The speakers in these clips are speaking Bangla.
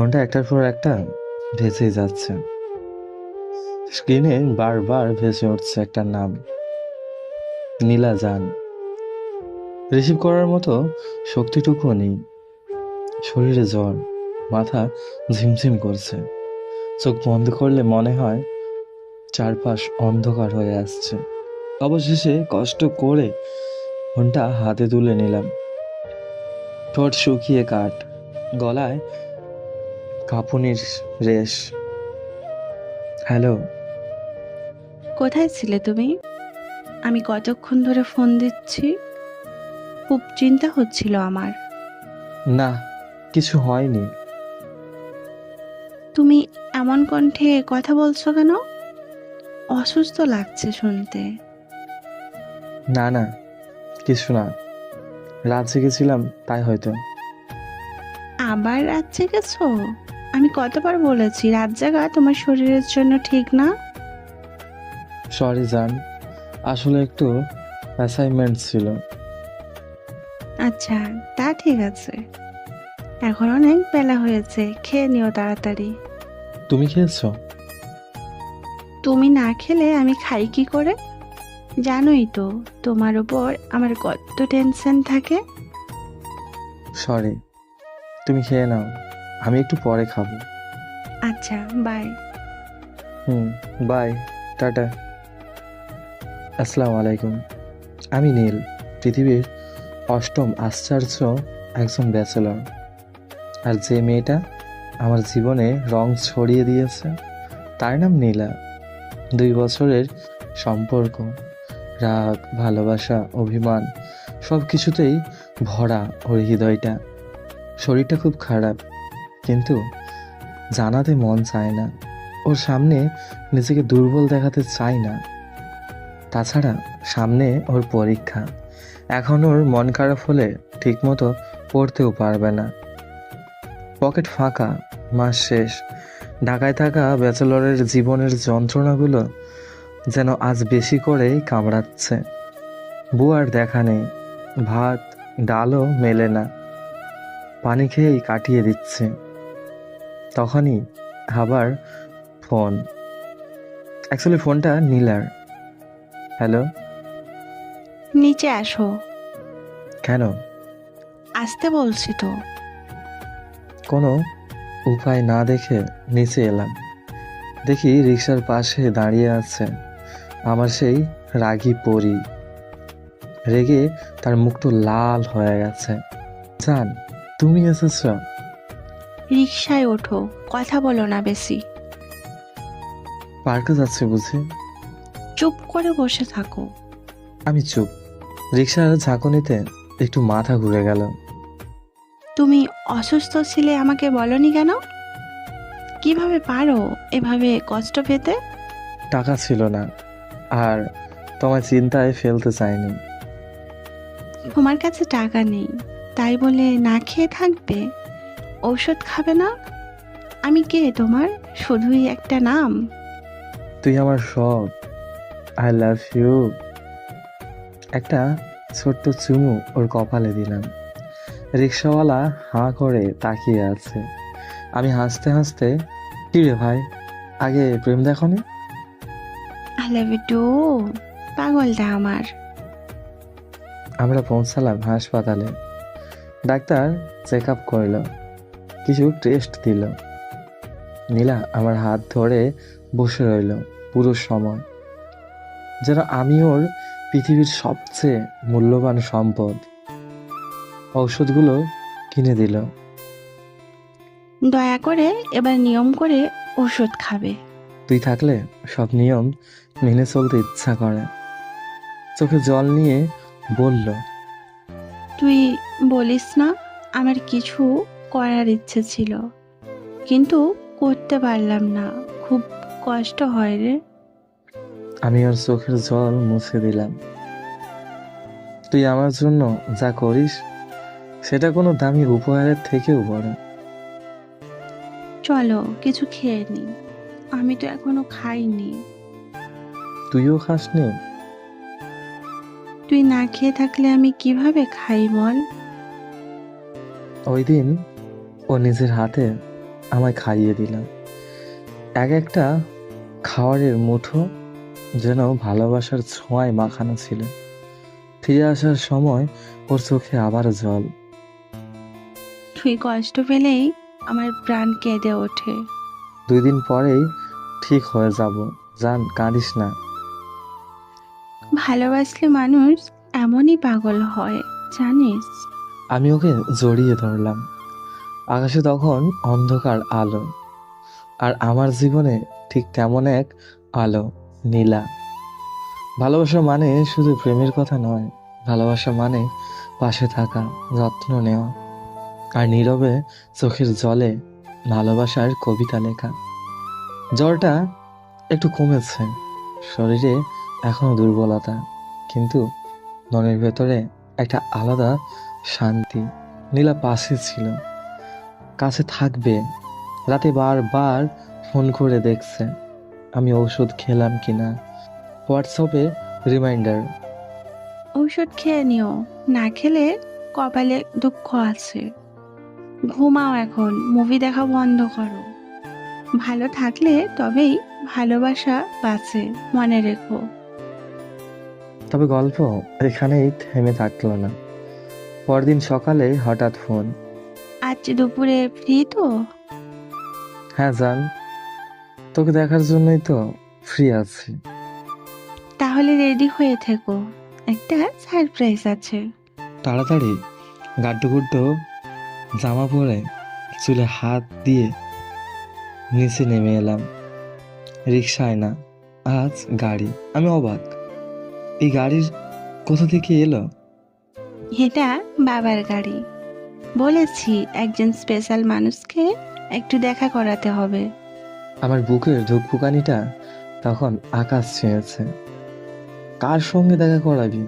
ঘন্টা একটার পর একটা ভেসেই যাচ্ছে। স্ক্রিনে বারবার ভেসে উঠছে একটা নাম, নীলা জান। রিসিভ করার মতো শক্তিটুকুও নেই। শরীরে জ্বর, মাথা ঝিমঝিম করছে। চোখ বন্ধ করলে মনে হয় চারপাশ অন্ধকার হয়ে আসছে। অবশেষে কষ্ট করে ফোনটা হাতে তুলে নিলাম। ঠোঁট শুকিয়ে কাঠ, গলায় কাঁপুনির রেশ। হ্যালো। কোথায় ছিলে তুমি? আমি কতক্ষণ ধরে ফোন দিচ্ছি। খুব চিন্তা হচ্ছিল আমার। না, কিছু হয়নি। তুমি এমন কণ্ঠে কথা বলছো কেন? অসুস্থ লাগছে শুনতে। না না, কিছু না। রাত জেগেছিলাম তাই হয়তো। আবার রাত জেগেছো? আমি কতবার বলেছি রাত জাগা তোমার শরীরের জন্য ঠিক না। সরি জান, আসলে একটু অ্যাসাইনমেন্ট ছিল। আচ্ছা, তা ঠিক আছে। এখন অনেক বেলা হয়েছে, খেয়ে নিও তাড়াতাড়ি। তুমি খেয়েছো? তুমি না খেলে আমি খাই কি করে? জানোই তো তোমার উপর আমার কত টেনশন থাকে। সরি, তুমি খেয়ে নাও, আমি একটু পরে খাবো। আচ্ছা, বাই। By, tata. আসসালামু আলাইকুম। আমি নীল, পৃথিবীর অষ্টম আশ্চর্য একজন ব্যাচেলর। আর যে মেয়েটা আমার জীবনে রং ছড়িয়ে দিয়েছে তার নাম নীলা। 2 বছরের সম্পর্ক, রাগ, ভালোবাসা, অভিমান, সব কিছুতেই ভরা ওর হৃদয়টা। শরীরটা খুব খারাপ, কিন্তু জানাতে মন চায় না। ওর সামনে নিজেকে দুর্বল দেখাতে চাই না। তাছাড়া সামনে ওর পরীক্ষা। এখন ওর মন খারাপ হলে ঠিকমতো পড়তেও পারবে না। পকেট ফাঁকা, মাস শেষ। ঢাকায় থাকা ব্যাচেলরের জীবনের যন্ত্রণাগুলো যেন আজ বেশি করেই কামড়াচ্ছে। বুয়ার দেখা নেই, ভাত ডালও মেলে না। পানি খেয়েই কাটিয়ে দিচ্ছে। তখনই আবার ফোন। অ্যাকচুয়ালি ফোনটা নীলার। হ্যালো। নিচে আসো। কেন? আসতে বলছি তো। কোনো উপায় না দেখে নিচে এলাম। দেখি রিক্সার পাশে দাঁড়িয়ে আছে আমার সেই রাগী পরী। রেগে তার মুখটা লাল হয়ে গেছে। জান, তুমি এসেছ? রিকশায় ওঠো, কথা বলো না বেশি। পার্কে যাচ্ছে বুঝি? চুপ করে বসে থাকো। আমি চুপ। রিক্সার ঝাঁকুনিতে একটু মাথা ঘুরে গেল। তুমি অসুস্থ ছিলে আমাকে বলনি কেন? কিভাবে পারো এভাবে কষ্ট পেতে? টাকা ছিল না, আর তোমার চিন্তায় ফেলতে চাইনি। তোমার কাছে টাকা নেই তাই বলে না খেয়ে থাকবে? ঔষধ খাবে না? আমি কে তোমার? শুধুই একটা নাম। তুই আমার সব। I love you. একটা ছোট্ট চুমু ওর কপালে দিলাম। রিক্সাওয়ালা হাঁ করে তাকিয়ে আছে। আমি হাসতে হাসতে, কি রে ভাই, আগে প্রেম দেখনি? I love you too. পাগলটা আমার। আমরা পৌঁছালাম হাসপাতালে। ডাক্তার চেক আপ করল, কিছু টেস্ট দিল। নীলা আমার হাত ধরে বসে রইল পুরো সময়, যেন আমি ওর পৃথিবীর সবচেয়ে মূল্যবান সম্পদ। ঔষধগুলো কিনে দিল। দয়া করে এবার নিয়ম করে ওষুধ খাবে। তুই থাকলে সব নিয়ম মেনে চলতে ইচ্ছা করে। চোখে জল নিয়ে বলল, তুই বলিস না আমার কিছু করার ইচ্ছে ছিল, কিন্তু করতে পারলাম না। খুব কষ্ট হয় রে। আমি ওর চোখের জল মুছে দিলাম। তুই আমার জন্য যা করিস সেটা কোনো দামি উপহারের থেকেও বড়। চলো কিছু খেয়ে নি, আমি তো এখনো খাইনি। তুইও খাসনি? তুই না খেয়ে থাকলে আমি কিভাবে খাই বল? ওই দিন ও নিজের হাতে আমায় খাইয়ে দিল। এক একটা খাবারের মুঠো যেন ভালোবাসার ছোঁয়ায় মাখানো ছিল। ফিরে আসার সময় ওর চোখে আবার জল। তুই কষ্ট পেলেই আমার প্রাণ কেঁদে ওঠে। 2 দিন পরেই ঠিক হয়ে যাব। জান, কাঁদিস না। ভালোবাসলে মানুষ এমনই পাগল হয়, জানিস? আমি ওকে জড়িয়ে ধরলাম। আকাশে তখন অন্ধকার আলো, আর আমার জীবনে ঠিক তেমন এক আলো, নীলা। ভালোবাসা মানে শুধু প্রেমের কথা নয়, ভালোবাসা মানে পাশে থাকা, যত্ন নেওয়া, আর নীরবে চোখের জলে ভালোবাসার কবিতা লেখা। জ্বরটা একটু কমেছে, শরীরে এখনো দুর্বলতা, কিন্তু মনের ভেতরে একটা আলাদা শান্তি। নীলা পাশে ছিল, কাছে থাকবে। রাতে বারবার ফোন করে দেখছে আমি ঔষধ খেলাম কিনা। হোয়াটসঅ্যাপে রিমাইন্ডার। ঔষধ খেয়ে নিও, না খেলে কপালে দুঃখ আছে। ঘুমাও এখন, মুভি দেখা বন্ধ করো। ভালো থাকলে তবেই ভালোবাসা বাঁচে, মনে রেখো। তবে গল্প এখানেই থেমে থাকলো না। পরদিন সকালে হঠাৎ ফোন। আজ দুপুরে ফ্রি তো? হ্যাঁ জান, তোকে দেখার জন্যই তো ফ্রি আছি। তাহলে রেডি হয়ে থেকো, একটা সারপ্রাইজ আছে। তাড়াতাড়ি গাড্ডু গুড্ডু জামা পরে চুলে হাত দিয়ে নিচে নেমে এলাম। রিক্সায় না, আজ গাড়ি। আমি অবাক, এই গাড়ির কোথা থেকে এলো? এটা বাবার গাড়ি। বলেছি একজন স্পেশাল মানুষকে একটু দেখা করাতে হবে। আমার বুকের ধুকপুকানিটা তখন আকাশ ছুঁয়েছে। কার সঙ্গে দেখা করাবি?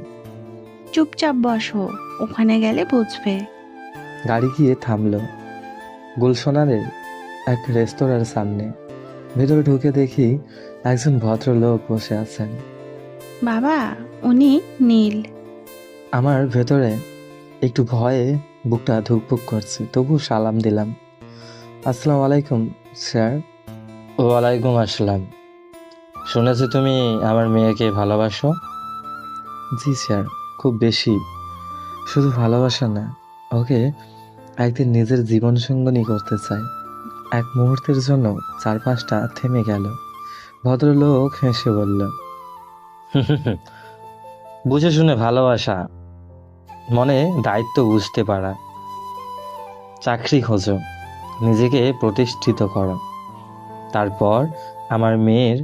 চুপচাপ বসো, ওখানে গেলে বুঝবে। গাড়ি গিয়ে থামলো গুলশনারের এক রেস্তোরাঁর সামনে। ভেতরে ঢুকে দেখি একজন ভদ্রলোক বসে আছেন। বাবা, উনি নীল। আমার ভেতরে একটু ভয়ে বুকটা ধুকপুক করছে, তবু সালাম দিলাম। আসসালামু আলাইকুম স্যার। ওয়ালাইকুম আসসালাম। শুনেছি তুমি আমার মেয়েকে ভালোবাসো। জি স্যার, খুব বেশি। শুধু ভালোবাসা না, ওকে একদিন নিজের জীবন সঙ্গনী করতে চাই। এক মুহূর্তের জন্য চারপাশটা থেমে গেল। ভদ্রলোক হেসে বলল, বুঝে শুনে ভালোবাসা মনে দায়িত্ব বুঝতে পারা। চাকরি খোঁজো, নিজেকে প্রতিষ্ঠিত করো, তারপর আমার মেয়ের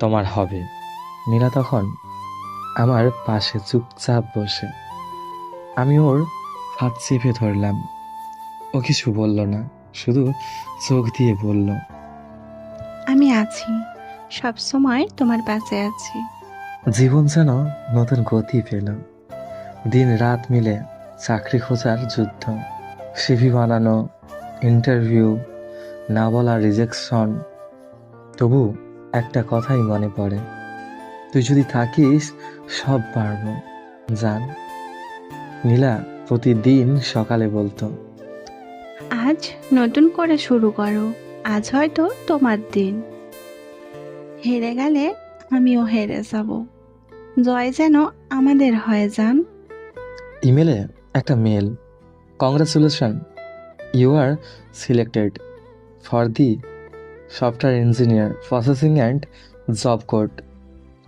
তোমার হবে। নীলা তখন আমার পাশে চুপচাপ বসে। আমি ওর হাত চেপে ধরলাম। ও কিছু বলল না, শুধু চোখ দিয়ে বলল, আমি আছি, সব সময় তোমার পাশে আছি। জীবন যেন নতুন গতি পেল। দিন রাত মিলে চাকরি খোঁজার যুদ্ধ, সিভি বানানো, ইন্টারভিউ, না বলা রিজেকশন। তবু একটা কথাই মনে পড়ে, তুই যদি থাকিস সব পারবো জান। নীলা প্রতিদিন সকালে বলতো, আজ নতুন করে শুরু করো, আজ হয়তো তোমার দিন। হেরে গেলে আমিও হেরে যাব, জয় যেন আমাদের হয়ে যান। ইমেলে একটা mail, congratulation, you are selected for the software engineer processing and job code.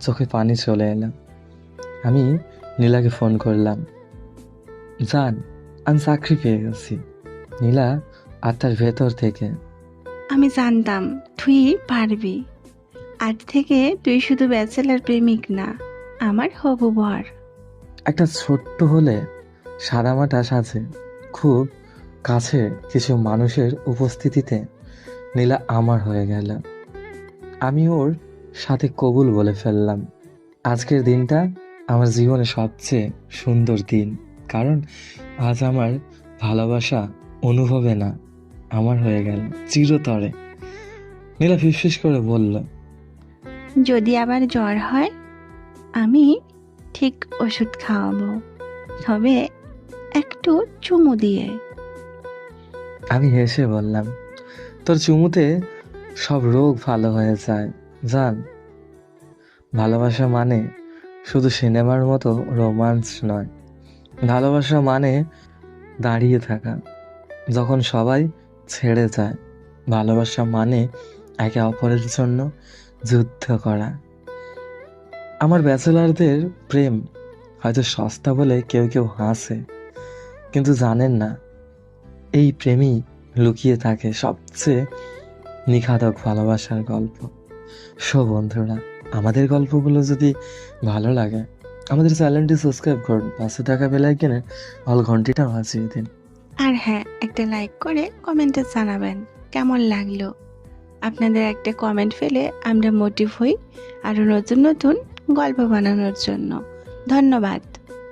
চোখে পানি চলে এলো। আমি নীলাকে ফোন করলাম। জান, আমি চাকরি পেয়ে গেছি। নীলা আত্মার ভেতর থেকে, আমি জানতাম তুই পারবি। আজ থেকে তুই শুধু ব্যাচেলার প্রেমিক না, আমার হবু বর। একটা ছোট্ট হলে সাদামাটা সাজে খুব কাছে কিছু মানুষের উপস্থিতিতে নীলা আমার হয়ে গেল। আমি ওর সাথে কবুল বলে ফেললাম। আজকের দিনটা আমার জীবনে সবচেয়ে সুন্দর দিন, কারণ আজ আমার ভালোবাসা অনুভবে না, আমার হয়ে গেল চিরতরে। নীলা ফিসফিস করে বলল, যদি আবার জ্বর হয় আমি ঠিক ওষুধ খাওয়াবো, তবে একটু চুমু দিয়ে। আমি হেসে বললাম, তোর চুমুতে সব রোগ ভালো হয়ে যায় জান। ভালোবাসা মানে শুধু সিনেমার মতো রোমান্স নয়, ভালোবাসা মানে দাঁড়িয়ে থাকা যখন সবাই ছেড়ে যায়। ভালোবাসা মানে একে অপরের জন্য যুদ্ধ করা। আমার ব্যাচেলারদের প্রেম হয়তো সস্তা বলে কেউ কেউ হাসে, কিন্তু জানেন না এই প্রেমই লুকিয়ে থাকে সবচেয়ে নিখাদক ভালোবাসার গল্প। বন্ধুরা, আমাদের গল্পগুলো যদি ভালো লাগে আমাদের চ্যানেলটি সাবস্ক্রাইব করুন, পাশে থাকা বেল আইকনের অল ঘন্টিটা বাজিয়ে দিন। আর হ্যাঁ, একটা লাইক করে কমেন্টে জানাবেন কেমন লাগলো। আপনাদের একটা কমেন্ট পেলে আমরা মোটিভ হই আরো নতুন নতুন গল্প বানানোর জন্য। ধন্যবাদ।